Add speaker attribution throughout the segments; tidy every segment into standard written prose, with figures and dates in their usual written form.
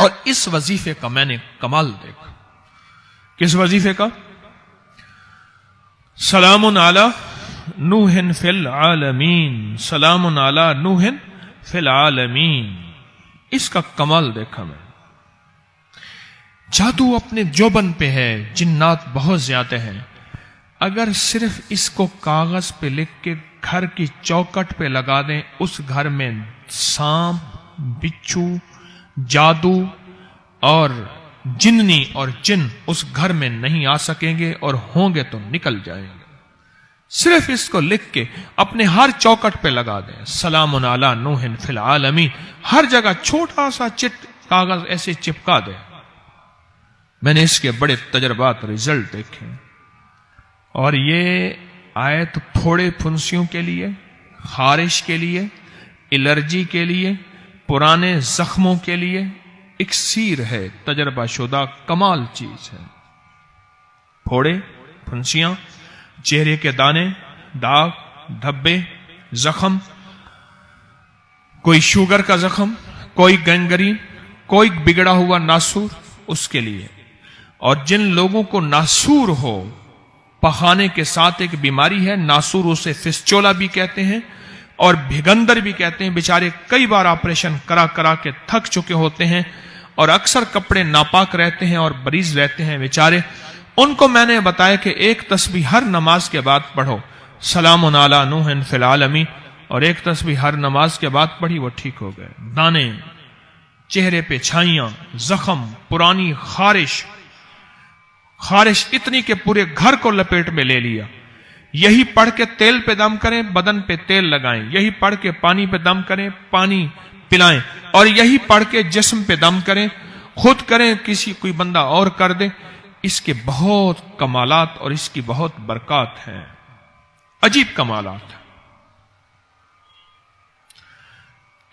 Speaker 1: اور اس وظیفے کا میں نے کمال دیکھا. کس وظیفے کا؟ سلام علی نوح فی العالمین، سلام علی نوح فی العالمین. اس کا کمال دیکھا میں. جادو اپنے جوبن پہ ہے، جنات بہت زیادہ ہیں. اگر صرف اس کو کاغذ پہ لکھ کے گھر کی چوکٹ پہ لگا دیں، اس گھر میں سانپ، بچھو، جادو اور جننی اور جن اس گھر میں نہیں آ سکیں گے، اور ہوں گے تو نکل جائیں گے. صرف اس کو لکھ کے اپنے ہر چوکٹ پہ لگا دیں، سلام علی نوح فی العالمین. ہر جگہ چھوٹا سا چٹ کاغذ ایسے چپکا دیں. میں نے اس کے بڑے تجربات، رزلٹ دیکھے. اور یہ آیت پھوڑے پھنسیوں کے لیے، خارش کے لیے، الرجی کے لیے، پرانے زخموں کے لیے اکسیر ہے، تجربہ شدہ کمال چیز ہے. پھوڑے پھنسیاں، چہرے کے دانے، داغ، دھبے، زخم، کوئی شوگر کا زخم، کوئی گینگرین، کوئی بگڑا ہوا ناسور، اس کے لیے. اور جن لوگوں کو ناسور ہو، پخانے کے ساتھ ایک بیماری ہے ناسور، اسے فسچولا بھی کہتے ہیں اور بھگندر بھی کہتے ہیں. بیچارے کئی بار آپریشن کرا کرا کے تھک چکے ہوتے ہیں اور اکثر کپڑے ناپاک رہتے ہیں اور بریز رہتے ہیں بیچارے. ان کو میں نے بتایا کہ ایک تسبیح ہر نماز کے بعد پڑھو، سلام علی نوح فی العالمین، اور ایک تسبیح ہر نماز کے بعد پڑھی، وہ ٹھیک ہو گئے. دانے، چہرے پہ چھائیاں، زخم، پرانی خارش اتنی کہ پورے گھر کو لپیٹ میں لے لیا. یہی پڑھ کے تیل پہ دم کریں، بدن پہ تیل لگائیں. یہی پڑھ کے پانی پہ دم کریں، پانی پلائیں. اور یہی پڑھ کے جسم پہ دم کریں، خود کریں، کوئی بندہ اور کر دے. اس کے بہت کمالات اور اس کی بہت برکات ہیں، عجیب کمالات.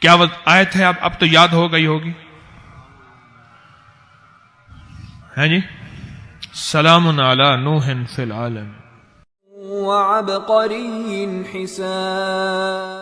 Speaker 1: کیا آیت ہے؟ اب تو یاد ہو گئی ہوگی، ہے جی. سلام علی نوح فی العالمین
Speaker 2: وعبقری حسان.